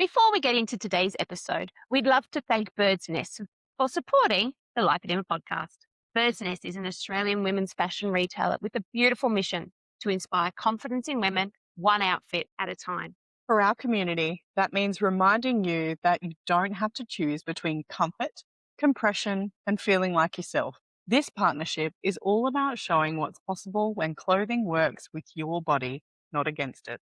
Before we get into today's episode, we'd love to thank Bird's Nest for supporting the Lipoedema Podcast. Bird's Nest is an Australian women's fashion retailer with a beautiful mission to inspire confidence in women, one outfit at a time. For our community, that means reminding you that you don't have to choose between comfort, compression, and feeling like yourself. This partnership is all about showing what's possible when clothing works with your body, not against it.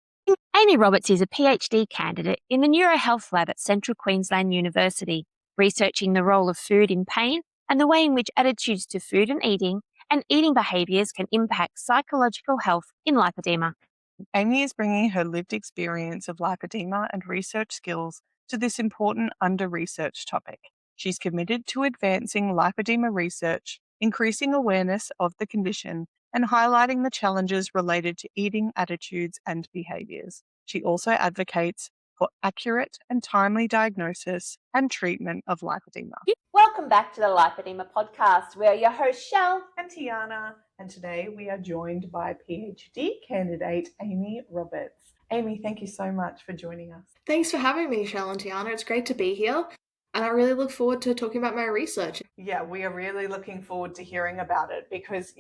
Amy Roberts is a PhD candidate in the Neurohealth Lab at Central Queensland University, researching the role of food in pain and the way in which attitudes to food and eating behaviours can impact psychological health in lipedema. Amy is bringing her lived experience of lipedema and research skills to this important under-researched topic. She's committed to advancing lipedema research, increasing awareness of the condition, and highlighting the challenges related to eating attitudes and behaviours. She also advocates for accurate and timely diagnosis and treatment of lipedema. Welcome back to the Lipoedema Podcast. We're your hosts, Shell and Tiana, and today we are joined by PhD candidate Amy Roberts. Amy, thank you so much for joining us. Thanks for having me, Shell and Tiana. It's great to be here, and I really look forward to talking about my research. Yeah, we are really looking forward to hearing about it because,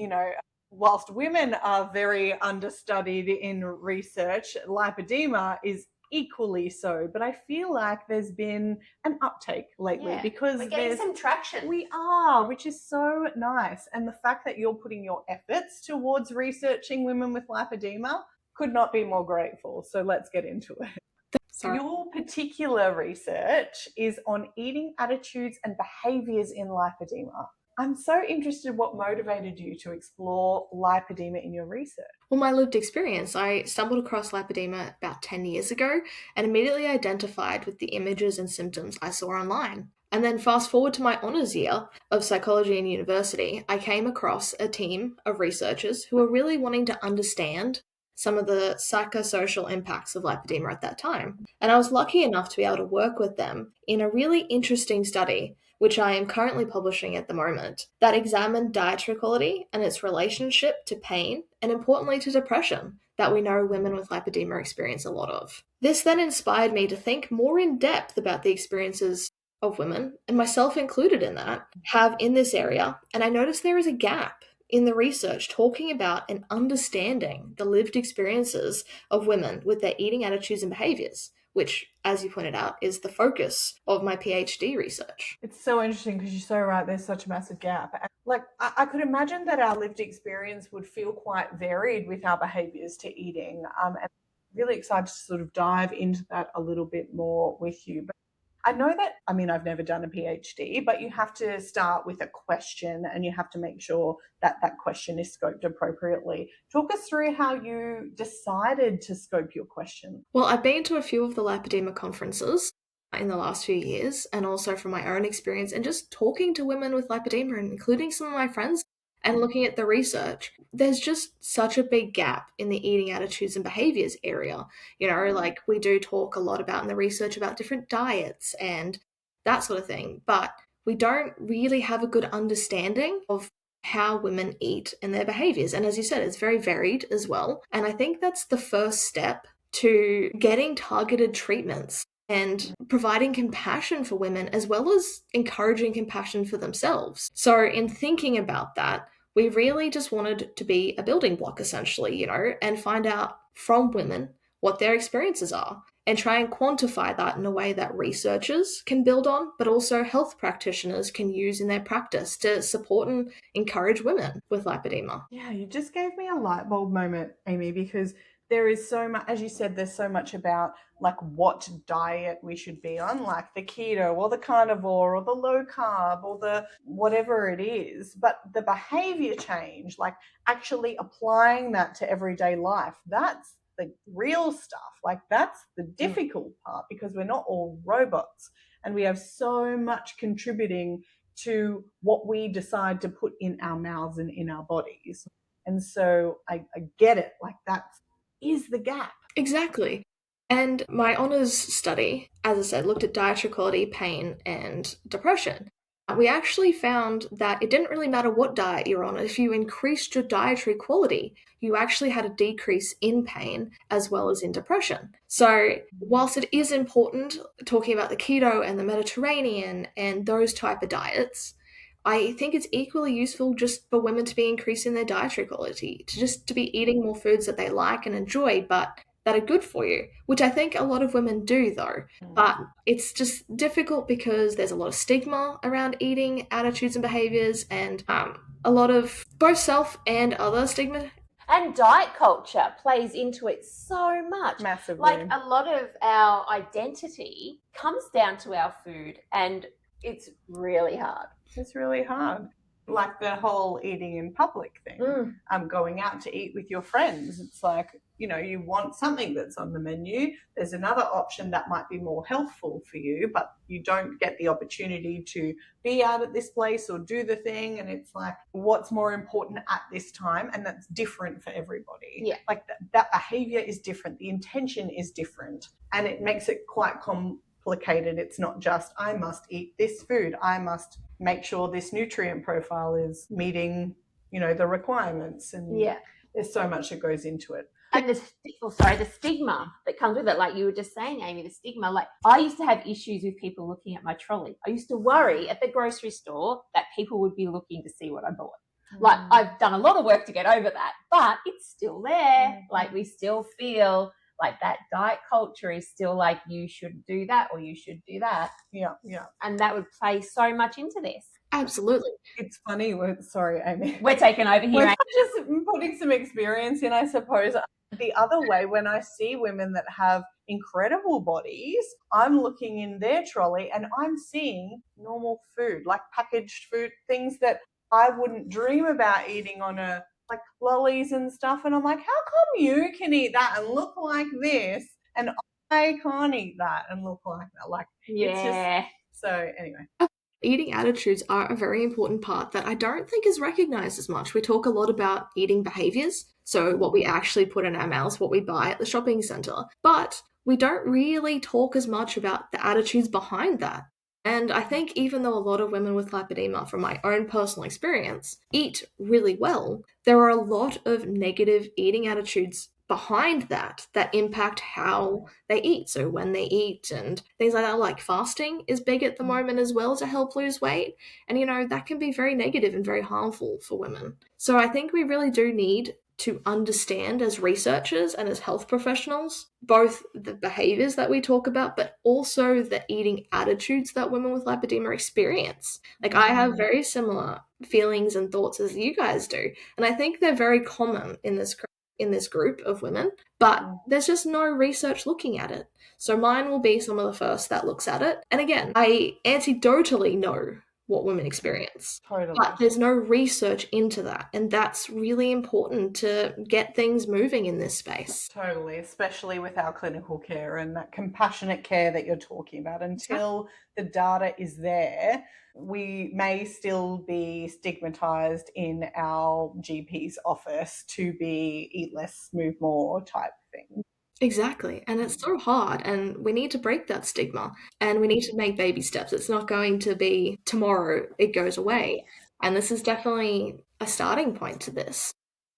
whilst women are very understudied in research, lipedema is equally so, but I feel like there's been an uptake lately because we're getting some traction. We are, which is so nice. And the fact that you're putting your efforts towards researching women with lipedema could not be more grateful. So let's get into it. Sorry. Your particular research is on eating attitudes and behaviours in lipedema. I'm so interested what motivated you to explore lipedema in your research. Well, my lived experience, I stumbled across lipedema about 10 years ago and immediately identified with the images and symptoms I saw online. And then fast forward to my honours year of psychology in university, I came across a team of researchers who were really wanting to understand some of the psychosocial impacts of lipedema at that time. And I was lucky enough to be able to work with them in a really interesting study, which I am currently publishing at the moment, that examined dietary quality and its relationship to pain and importantly to depression that we know women with lipedema experience a lot of. This then inspired me to think more in depth about the experiences of women, and myself included in that, have in this area, and I noticed there is a gap in the research talking about and understanding the lived experiences of women with their eating attitudes and behaviours, which, as you pointed out, is the focus of my PhD research. It's so interesting because you're so right, there's such a massive gap. Like, I could imagine that our lived experience would feel quite varied with our behaviours to eating. And I'm really excited to sort of dive into that a little bit more with you. But I know that, I've never done a PhD, but you have to start with a question and you have to make sure that that question is scoped appropriately. Talk us through how you decided to scope your question. Well, I've been to a few of the lipedema conferences in the last few years, and also from my own experience and just talking to women with lipedema, and including some of my friends, and looking at the research, there's just such a big gap in the eating attitudes and behaviors area. Like we do talk a lot about in the research about different diets and that sort of thing, but we don't really have a good understanding of how women eat and their behaviors. And as you said, it's very varied as well. And I think that's the first step to getting targeted treatments and providing compassion for women, as well as encouraging compassion for themselves. So in thinking about that, we really just wanted to be a building block, essentially, and find out from women what their experiences are and try and quantify that in a way that researchers can build on, but also health practitioners can use in their practice to support and encourage women with lipedema. Yeah, you just gave me a light bulb moment, Amy, because there is so much, as you said, there's so much about like what diet we should be on, like the keto or the carnivore or the low carb or the whatever it is. But the behavior change, like actually applying that to everyday life, that's the real stuff. Like that's the difficult part, because we're not all robots and we have so much contributing to what we decide to put in our mouths and in our bodies. And so I get it, like that is the gap. Exactly. And my honours study, as I said, looked at dietary quality, pain, and depression. We actually found that it didn't really matter what diet you're on. If you increased your dietary quality, you actually had a decrease in pain as well as in depression. So whilst it is important talking about the keto and the Mediterranean and those type of diets, I think it's equally useful just for women to be increasing their dietary quality, to be eating more foods that they like and enjoy, but that are good for you, which I think a lot of women do though. But it's just difficult because there's a lot of stigma around eating attitudes and behaviors, and a lot of both self and other stigma. And diet culture plays into it so much. Massively. Like a lot of our identity comes down to our food, and it's really hard. It's really hard. Like the whole eating in public thing. Going out to eat with your friends. It's like, you want something that's on the menu. There's another option that might be more healthful for you, but you don't get the opportunity to be out at this place or do the thing. And it's like, what's more important at this time? And that's different for everybody. Yeah. Like that behavior is different. The intention is different. And it makes it quite complicated. It's not just, I must eat this food. I must make sure this nutrient profile is meeting, the requirements. And there's so much that goes into it. And the stigma that comes with it, like you were just saying, Amy, the stigma. Like I used to have issues with people looking at my trolley. I used to worry at the grocery store that people would be looking to see what I bought. Like I've done a lot of work to get over that, but it's still there. Like we still feel like that diet culture is still like you should do that or you should do that. Yeah. And that would play so much into this. Absolutely. It's funny. Sorry, Amy. We're taking over here. We're just putting some experience in, I suppose. The other way, when I see women that have incredible bodies, I'm looking in their trolley and I'm seeing normal food, like packaged food, things that I wouldn't dream about eating on like lollies and stuff. And I'm like, how come you can eat that and look like this and I can't eat that and look like that? Like, it's just, so anyway. Eating attitudes are a very important part that I don't think is recognized as much. We talk a lot about eating behaviors, so what we actually put in our mouths, what we buy at the shopping center, but we don't really talk as much about the attitudes behind that. And I think even though a lot of women with lipedema, from my own personal experience, eat really well, there are a lot of negative eating attitudes behind that impact how they eat. So when they eat and things like that, like fasting is big at the moment as well to help lose weight. And, that can be very negative and very harmful for women. So I think we really do need to understand as researchers and as health professionals, both the behaviors that we talk about, but also the eating attitudes that women with lipedema experience. Like I have very similar feelings and thoughts as you guys do. And I think they're very common in this group of women, but there's just no research looking at it. So mine will be some of the first that looks at it. And again, I anecdotally know what women experience, but there's no research into that. And that's really important to get things moving in this space. Totally, especially with our clinical care and that compassionate care that you're talking about. Until the data is there, we may still be stigmatized in our GP's office to be eat less, move more type thing. Exactly. And it's so hard, and we need to break that stigma, and we need to make baby steps. It's not going to be tomorrow it goes away. And this is definitely a starting point to this.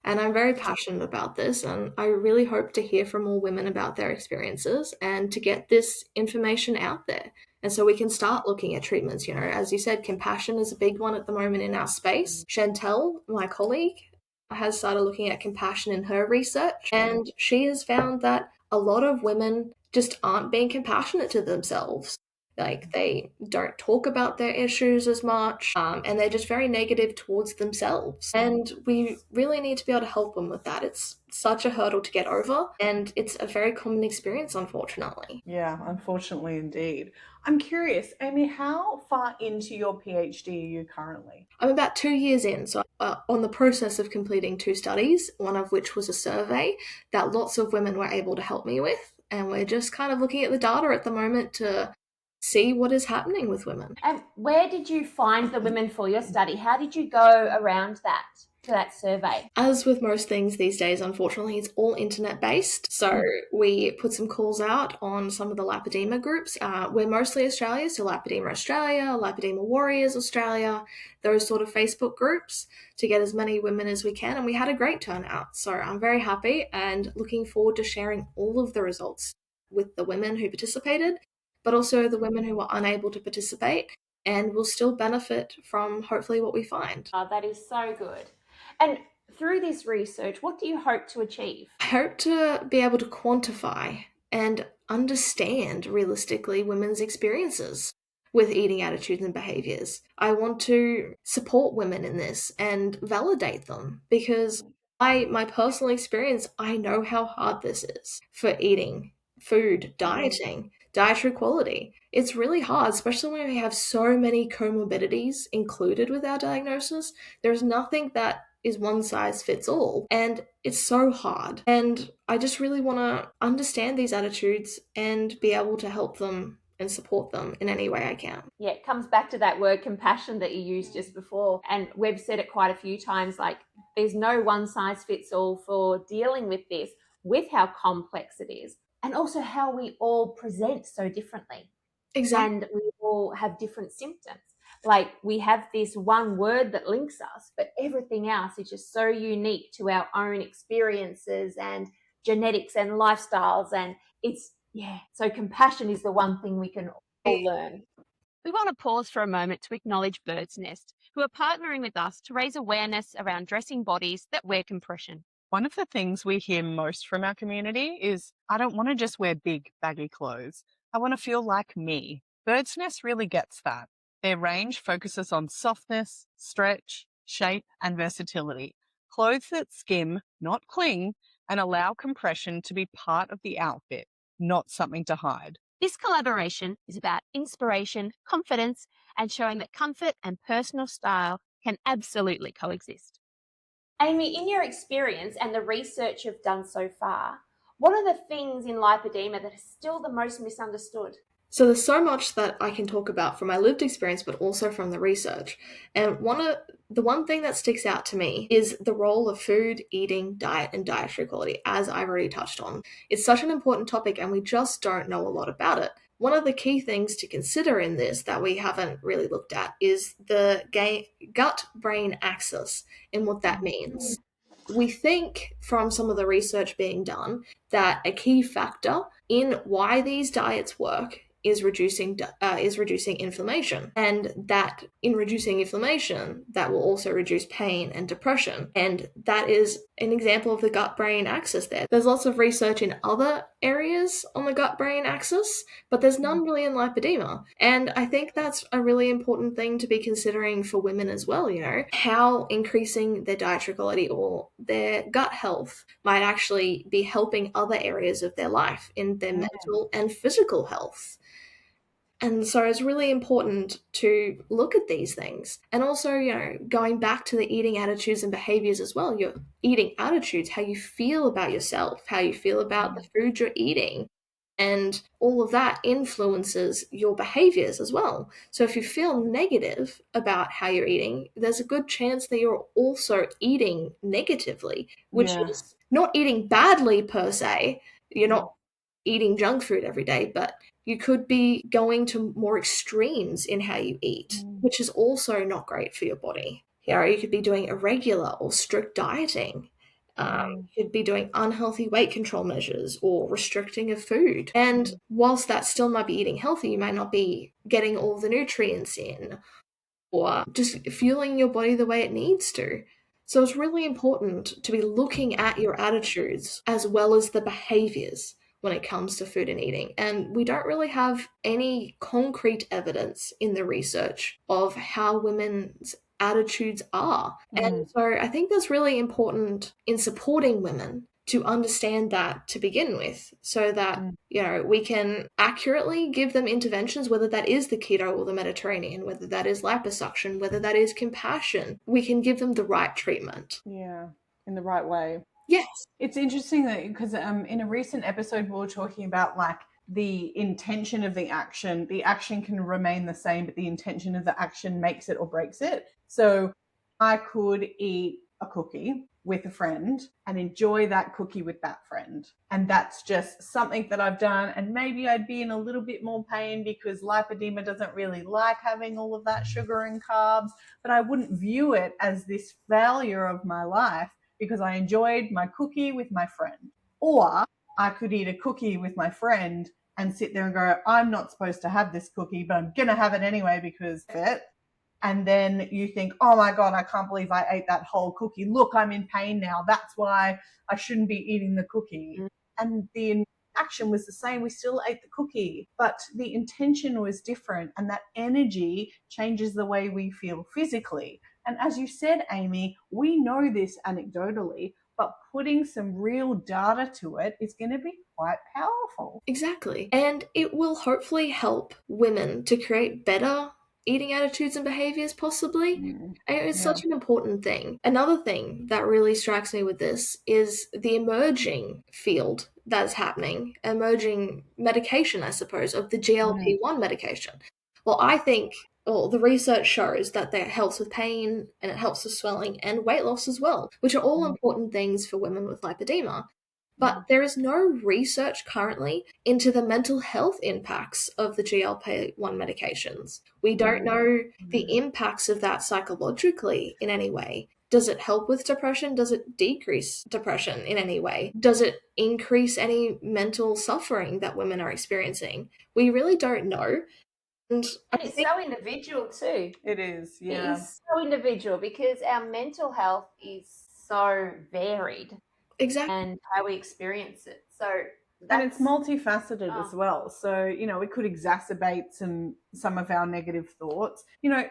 And I'm very passionate about this, and I really hope to hear from more women about their experiences and to get this information out there. And so we can start looking at treatments. As you said, compassion is a big one at the moment in our space. Chantel, my colleague, has started looking at compassion in her research, and she has found that a lot of women just aren't being compassionate to themselves. Like they don't talk about their issues as much, and they're just very negative towards themselves. And we really need to be able to help them with that. It's such a hurdle to get over, and it's a very common experience, unfortunately. Yeah, unfortunately indeed. I'm curious, Amy, how far into your PhD are you currently? I'm about 2 years in, so on the process of completing 2 studies, one of which was a survey that lots of women were able to help me with. And we're just kind of looking at the data at the moment to see what is happening with women. And where did you find the women for your study? How did you go around that? to that survey? As with most things these days, unfortunately, it's all internet-based. So we put some calls out on some of the lipedema groups. We're mostly Australia, so Lipedema Australia, Lipedema Warriors Australia, those sort of Facebook groups to get as many women as we can. And we had a great turnout. So I'm very happy and looking forward to sharing all of the results with the women who participated, but also the women who were unable to participate and will still benefit from hopefully what we find. Oh, that is so good. And through this research, what do you hope to achieve? I hope to be able to quantify and understand realistically women's experiences with eating attitudes and behaviors. I want to support women in this and validate them because my personal experience, I know how hard this is for eating, food, dieting, dietary quality. It's really hard, especially when we have so many comorbidities included with our diagnosis. There's nothing that is one size fits all, and it's so hard. And I just really want to understand these attitudes and be able to help them and support them in any way I can. Yeah, it comes back to that word compassion that you used just before. And we've said it quite a few times, like there's no one size fits all for dealing with this, with how complex it is, and also how we all present so differently. Exactly. And we all have different symptoms. Like we have this one word that links us, but everything else is just so unique to our own experiences and genetics and lifestyles. And so compassion is the one thing we can all learn. We want to pause for a moment to acknowledge Bird's Nest, who are partnering with us to raise awareness around dressing bodies that wear compression. One of the things we hear most from our community is, I don't want to just wear big, baggy clothes. I want to feel like me. Bird's Nest really gets that. Their range focuses on softness, stretch, shape, and versatility. Clothes that skim, not cling, and allow compression to be part of the outfit, not something to hide. This collaboration is about inspiration, confidence, and showing that comfort and personal style can absolutely coexist. Amy, in your experience and the research you've done so far, what are the things in lipedema that are still the most misunderstood? So there's so much that I can talk about from my lived experience, but also from the research. And the one thing that sticks out to me is the role of food, eating, diet, and dietary quality, as I've already touched on. It's such an important topic and we just don't know a lot about it. One of the key things to consider in this that we haven't really looked at is the gut-brain axis and what that means. We think from some of the research being done that a key factor in why these diets work is reducing inflammation, and that in reducing inflammation that will also reduce pain and depression, and that is an example of the gut-brain axis there. There's lots of research in other areas on the gut-brain axis, but there's none really in lipedema, and I think that's a really important thing to be considering for women as well, how increasing their dietary quality or their gut health might actually be helping other areas of their life in their mental and physical health. And so it's really important to look at these things. And also, going back to the eating attitudes and behaviors as well, your eating attitudes, how you feel about yourself, how you feel about the food you're eating, and all of that influences your behaviors as well. So if you feel negative about how you're eating, there's a good chance that you're also eating negatively, which is not eating badly per se. You're not eating junk food every day, but you could be going to more extremes in how you eat, which is also not great for your body. You could be doing irregular or strict dieting. You could be doing unhealthy weight control measures or restricting of food. And whilst that still might be eating healthy, you might not be getting all the nutrients in or just fueling your body the way it needs to. So it's really important to be looking at your attitudes as well as the behaviors when it comes to food and eating. And we don't really have any concrete evidence in the research of how women's attitudes are. And so I think that's really important in supporting women to understand that to begin with, so that, we can accurately give them interventions, whether that is the keto or the Mediterranean, whether that is liposuction, whether that is compassion. We can give them the right treatment. Yeah, in the right way. Yes. It's interesting that because in a recent episode we were talking about the intention of the action can remain the same, but the intention of the action makes it or breaks it. So I could eat a cookie with a friend and enjoy that cookie with that friend. And that's just something that I've done. And maybe I'd be in a little bit more pain because lipedema doesn't really like having all of that sugar and carbs, but I wouldn't view it as this failure of my life because I enjoyed my cookie with my friend. Or I could eat a cookie with my friend and sit there and go, I'm not supposed to have this cookie, but I'm going to have it anyway because of it. And then you think, oh my God, I can't believe I ate that whole cookie. Look, I'm in pain now. That's why I shouldn't be eating the cookie. And the action was the same. We still ate the cookie, but the intention was different. And that energy changes the way we feel physically. And as you said, Amy, we know this anecdotally, but putting some real data to it is going to be quite powerful. Exactly. And it will hopefully help women to create better eating attitudes and behaviors, possibly. And it's such an important thing. Another thing that really strikes me with this is the emerging field that's happening, emerging medication, I suppose, of the GLP-1 medication. Well, I think the research shows that it helps with pain and it helps with swelling and weight loss as well, which are all important things for women with lipedema. But there is no research currently into the mental health impacts of the GLP-1 medications. We don't know the impacts of that psychologically in any way. Does it help with depression? Does it decrease depression in any way? Does it increase any mental suffering that women are experiencing? We really don't know. And it's so individual too. It is, yeah. It is so individual because our mental health is so varied. Exactly. And how we experience it. So and it's multifaceted as well. So, it could exacerbate some of our negative thoughts.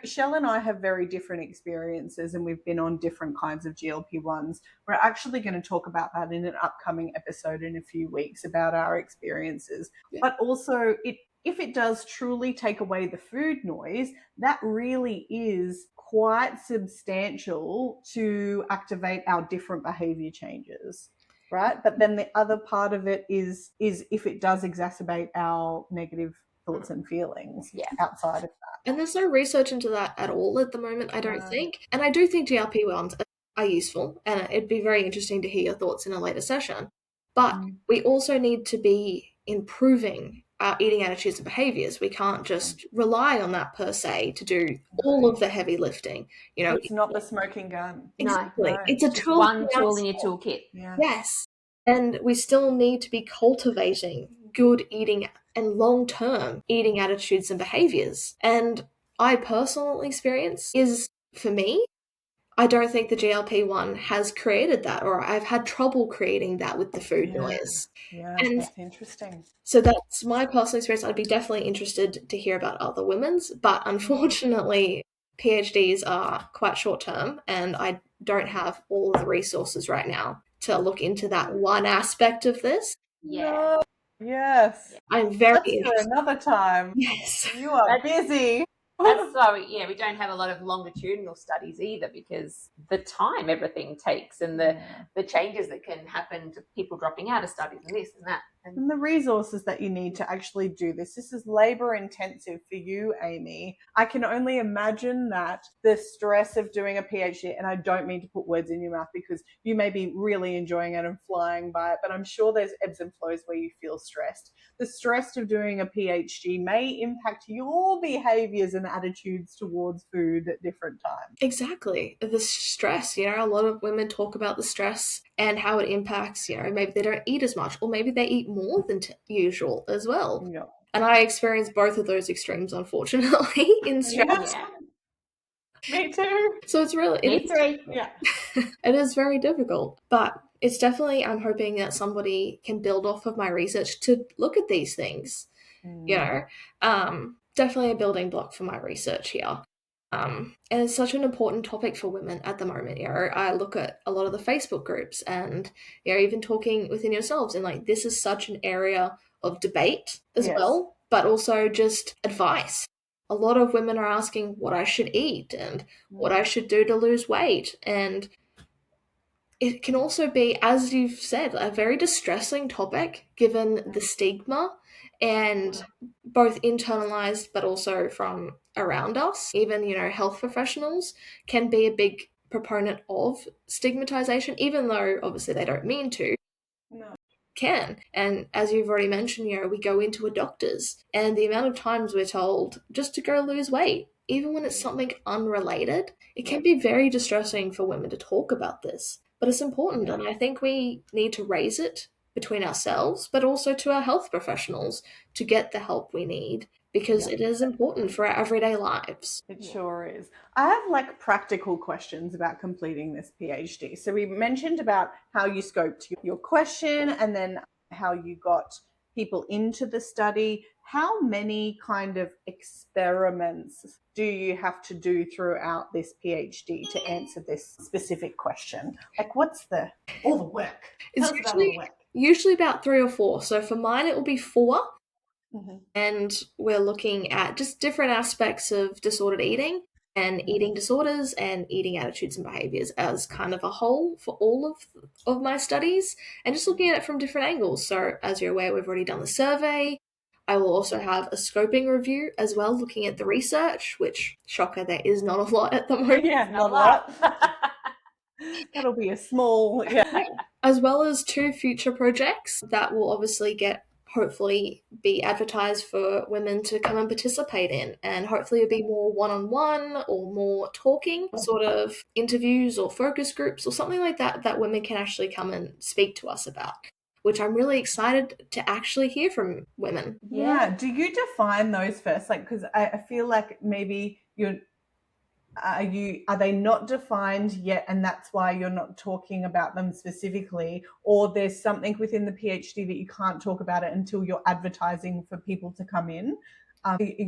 Shell and I have very different experiences and we've been on different kinds of GLP-1s. We're actually going to talk about that in an upcoming episode in a few weeks about our experiences. Yeah. But also if it does truly take away the food noise, that really is quite substantial to activate our different behavior changes, right? But then the other part of it is if it does exacerbate our negative thoughts and feelings outside of that. And there's no research into that at all at the moment, I don't think. And I do think GLP-1s are useful, and it'd be very interesting to hear your thoughts in a later session. But we also need to be improving our eating attitudes and behaviors. We can't just rely on that per se to do all of the heavy lifting. It's not the smoking gun. Exactly. No. It's a tool. One tool in your toolkit. Yeah. Yes. And we still need to be cultivating good eating and long-term eating attitudes and behaviors. And my personal experience is, for me, I don't think the GLP-1 has created that, or I've had trouble creating that with the food noise. Yeah, and that's interesting. So that's my personal experience. I'd be definitely interested to hear about other women's, but unfortunately, PhDs are quite short-term, and I don't have all of the resources right now to look into that one aspect of this. Yeah. No. Yes. I'm very That's interested. for another time. Yes. You are busy. That's why we don't have a lot of longitudinal studies either, because the time everything takes and the changes that can happen to people dropping out of studies and this and that. And the resources that you need to actually do this. This is labor intensive for you, Amy. I can only imagine that the stress of doing a PhD, and I don't mean to put words in your mouth because you may be really enjoying it and flying by it, but I'm sure there's ebbs and flows where you feel stressed. The stress of doing a PhD may impact your behaviors and attitudes towards food at different times. Exactly. The stress, a lot of women talk about the stress and how it impacts, maybe they don't eat as much, or maybe they eat more than usual as well. Yeah. And I experienced both of those extremes, unfortunately, in stress. Yeah. Me too. So it's really... Yeah. It is very difficult, but it's definitely, I'm hoping that somebody can build off of my research to look at these things, definitely a building block for my research here. And it's such an important topic for women at the moment. I look at a lot of the Facebook groups and even talking within yourselves, and this is such an area of debate as well, but also just advice. A lot of women are asking what I should eat and what I should do to lose weight. And it can also be, as you've said, a very distressing topic given the stigma, and both internalized but also from around us. Even, health professionals can be a big proponent of stigmatization, even though obviously they don't mean to. No. Can. And as you've already mentioned, we go into a doctor's, and the amount of times we're told just to go lose weight, even when it's something unrelated, it can be very distressing for women to talk about this. But it's important, and I think we need to raise it between ourselves, but also to our health professionals to get the help we need, because it is important for our everyday lives. It sure is. I have practical questions about completing this PhD. So we mentioned about how you scoped your question and then how you got people into the study. How many kind of experiments do you have to do throughout this PhD to answer this specific question? What's all the work? It's usually about 3 or 4. So for mine, it will be 4. Mm-hmm. And we're looking at just different aspects of disordered eating and eating disorders and eating attitudes and behaviors as kind of a whole for all of my studies, and just looking at it from different angles. So as you're aware, we've already done the survey. I will also have a scoping review as well, looking at the research, which, shocker, there is not a lot at the moment. Yeah, not a lot. That'll be a small, As well as 2 future projects that will obviously hopefully be advertised for women to come and participate in, and hopefully it'll be more one-on-one or more talking sort of interviews or focus groups or something like that women can actually come and speak to us about, which I'm really excited to actually hear from women. Yeah. Do you define those first? Because I feel like maybe are they not defined yet, and that's why you're not talking about them specifically, or there's something within the PhD that you can't talk about it until you're advertising for people to come in?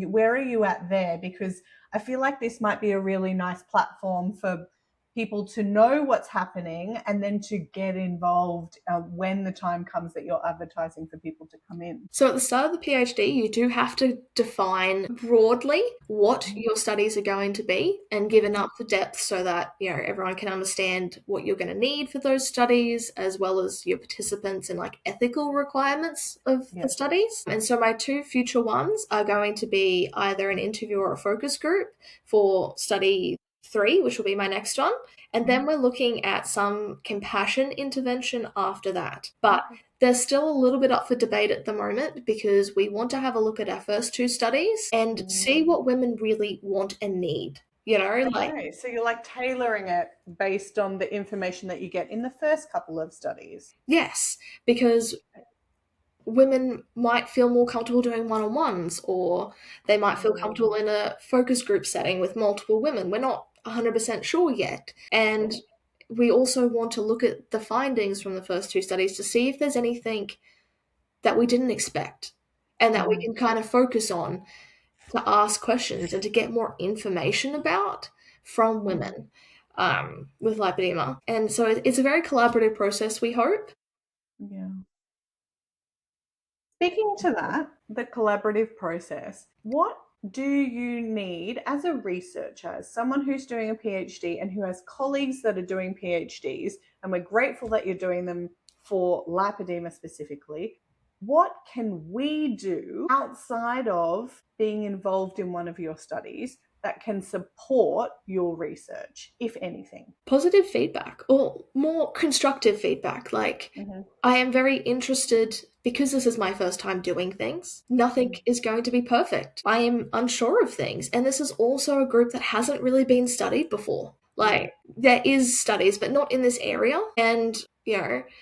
Where are you at there? Because I feel like this might be a really nice platform for people to know what's happening and then to get involved when the time comes that you're advertising for people to come in. So at the start of the PhD, you do have to define broadly what your studies are going to be and give enough depth so that everyone can understand what you're going to need for those studies, as well as your participants and ethical requirements of the studies. And so my 2 future ones are going to be either an interview or a focus group for study 3, which will be my next one. And then we're looking at some compassion intervention after that. But there's still a little bit up for debate at the moment, because we want to have a look at our first 2 studies and see what women really want and need. Okay, so you're tailoring it based on the information that you get in the first couple of studies. Yes, because women might feel more comfortable doing one-on-ones, or they might feel comfortable in a focus group setting with multiple women. We're not 100% sure yet. And we also want to look at the findings from the first 2 studies to see if there's anything that we didn't expect and that we can kind of focus on to ask questions and to get more information about from women with lipedema. And so it's a very collaborative process, we hope. Yeah. Speaking to that, the collaborative process, what do you need as a researcher, as someone who's doing a PhD and who has colleagues that are doing PhDs, and we're grateful that you're doing them for lipedema specifically, what can we do outside of being involved in one of your studies that can support your research, if anything? Positive feedback, or more constructive feedback. I am very interested, because this is my first time doing things. Nothing is going to be perfect. I am unsure of things. And this is also a group that hasn't really been studied before. There is studies, but not in this area. And,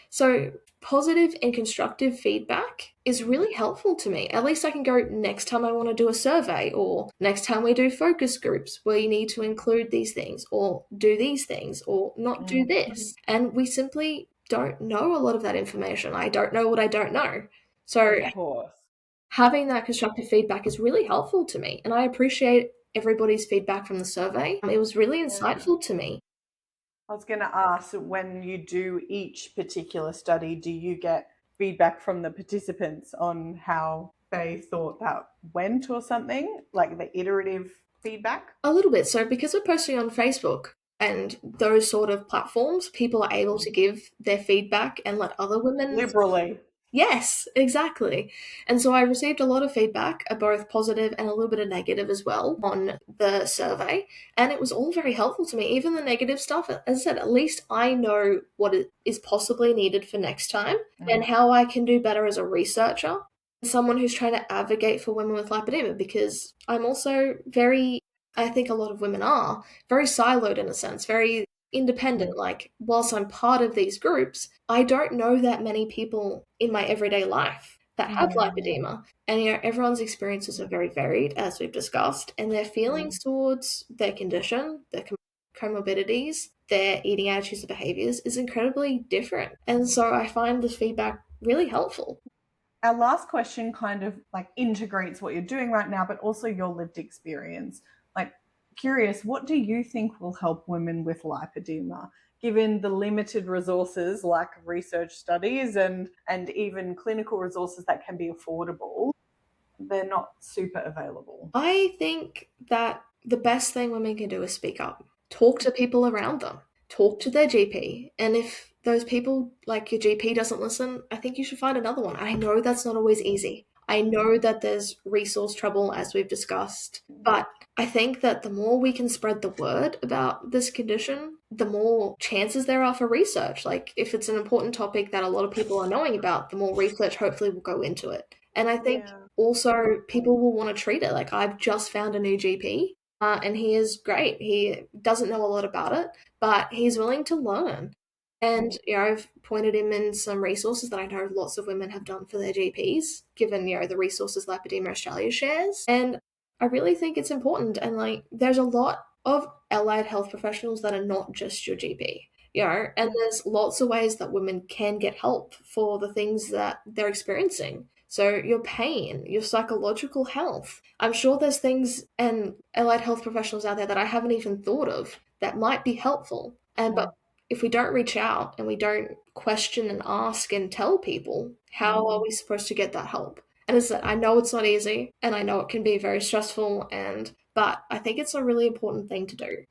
so positive and constructive feedback is really helpful to me. At least I can go next time I want to do a survey, or next time we do focus groups where you need to include these things or do these things or not do this. And we simply don't know a lot of that information. I don't know what I don't know. So of course, having that constructive feedback is really helpful to me. And I appreciate everybody's feedback from the survey. It was really insightful to me. I was going to ask, when you do each particular study, do you get feedback from the participants on how they thought that went or something, the iterative feedback? A little bit. So because we're posting on Facebook and those sort of platforms, people are able to give their feedback and let other women... Liberally. Yes, exactly. And so I received a lot of feedback, both positive and a little bit of negative as well, on the survey. And it was all very helpful to me. Even the negative stuff, as I said, at least I know what is possibly needed for next time and how I can do better as a researcher, someone who's trying to advocate for women with lipedema, because I'm also very, I think a lot of women are, very siloed in a sense, very independent. Like, whilst I'm part of these groups, I don't know that many people in my everyday life that have lipedema. And everyone's experiences are very varied, as we've discussed, and their feelings towards their condition, their comorbidities, their eating attitudes and behaviors is incredibly different. And so I find this feedback really helpful. Our last question kind of like integrates what you're doing right now, but also your lived experience. Like, curious, what do you think will help women with lipedema, given the limited resources like research studies and even clinical resources that can be affordable? They're not super available. I think that the best thing women can do is speak up. Talk to people around them. Talk to their GP. And if those people, like your GP, doesn't listen, I think you should find another one. I know that's not always easy. I know that there's resource trouble, as we've discussed, but I think that the more we can spread the word about this condition, the more chances there are for research. Like, if it's an important topic that a lot of people are knowing about, the more research hopefully will go into it. And I think also people will want to treat it. Like, I've just found a new GP, and he is great. He doesn't know a lot about it, but he's willing to learn. And, I've pointed him in some resources that I know lots of women have done for their GPs, given, the resources Lipedema Australia shares. And I really think it's important. And, like, there's a lot of allied health professionals that are not just your GP. And there's lots of ways that women can get help for the things that they're experiencing. So your pain, your psychological health. I'm sure there's things and allied health professionals out there that I haven't even thought of that might be helpful. But if we don't reach out and we don't question and ask and tell people, how are we supposed to get that help? And as I said, I know it's not easy, and I know it can be very stressful, but I think it's a really important thing to do.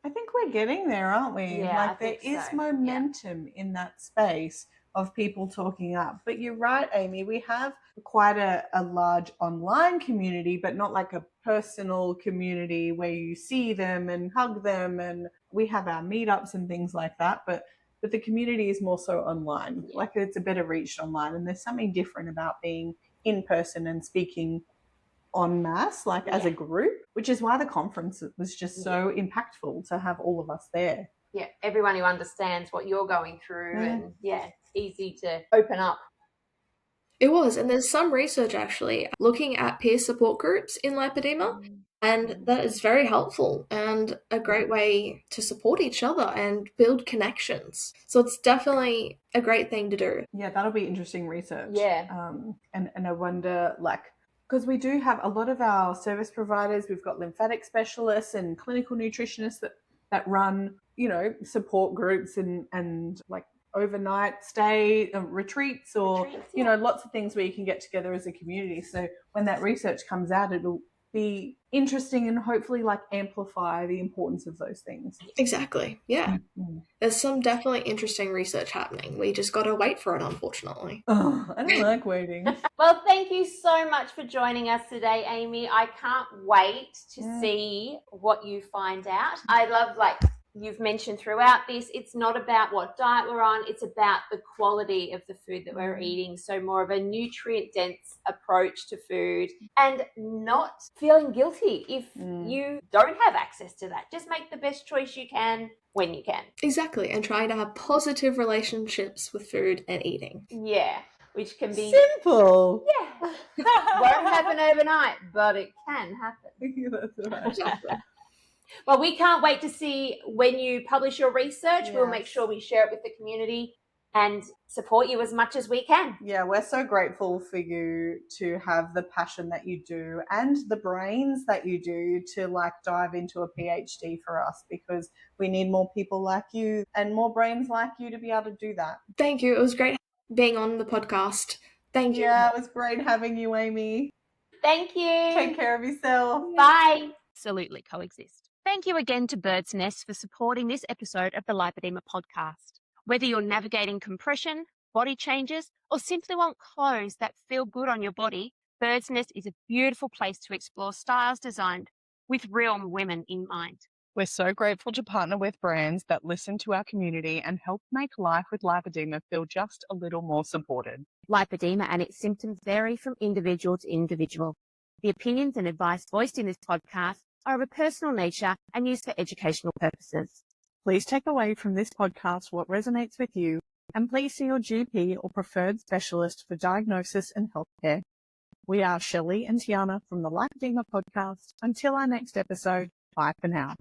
I think we're getting there, aren't we? Yeah, like, I there think is so. momentum in that space of people talking up. But you're right, Amy, we have quite a large online community, but not like a personal community where you see them and hug them. And we have our meetups and things like that. But the community is more so online. Like, it's a better reach online. And there's something different about being in person and speaking en masse, like as a group, which is why the conference was just so impactful to have all of us there. Yeah, everyone who understands what you're going through, and it's easy to open up. It was, and there's some research actually looking at peer support groups in lipedema, and that is very helpful and a great way to support each other and build connections. So it's definitely a great thing to do. Yeah, that'll be interesting research. Yeah. And I wonder, like, because we do have a lot of our service providers, we've got lymphatic specialists and clinical nutritionists that run, support groups and like overnight stay retreats or lots of things where you can get together as a community. So when that research comes out, it'll be interesting and hopefully like amplify the importance of those things. Exactly. Yeah. There's some definitely interesting research happening. We just got to wait for it, unfortunately. Oh, I don't like waiting. Well, thank you so much for joining us today, Amy. I can't wait to see what you find out. I love, like you've mentioned throughout this, it's not about what diet we're on, it's about the quality of the food that we're eating. So more of a nutrient-dense approach to food and not feeling guilty if you don't have access to that. Just make the best choice you can when you can. Exactly, and trying to have positive relationships with food and eating. Yeah, which can be simple. Yeah. Won't happen overnight, but it can happen. That's right. Exactly. Well, we can't wait to see when you publish your research. Yes. We'll make sure we share it with the community and support you as much as we can. Yeah, we're so grateful for you to have the passion that you do and the brains that you do to like dive into a PhD for us, because we need more people like you and more brains like you to be able to do that. Thank you. It was great being on the podcast. Thank you. Yeah, it was great having you, Amy. Thank you. Take care of yourself. Bye. Absolutely coexist. Thank you again to Bird's Nest for supporting this episode of the Lipoedema Podcast. Whether you're navigating compression, body changes, or simply want clothes that feel good on your body, Bird's Nest is a beautiful place to explore styles designed with real women in mind. We're so grateful to partner with brands that listen to our community and help make life with lipedema feel just a little more supported. Lipedema and its symptoms vary from individual to individual. The opinions and advice voiced in this podcast are of a personal nature and used for educational purposes. Please take away from this podcast what resonates with you, and please see your GP or preferred specialist for diagnosis and healthcare. We are Shelley and Tiana from the Lipoedema Podcast. Until our next episode, bye for now.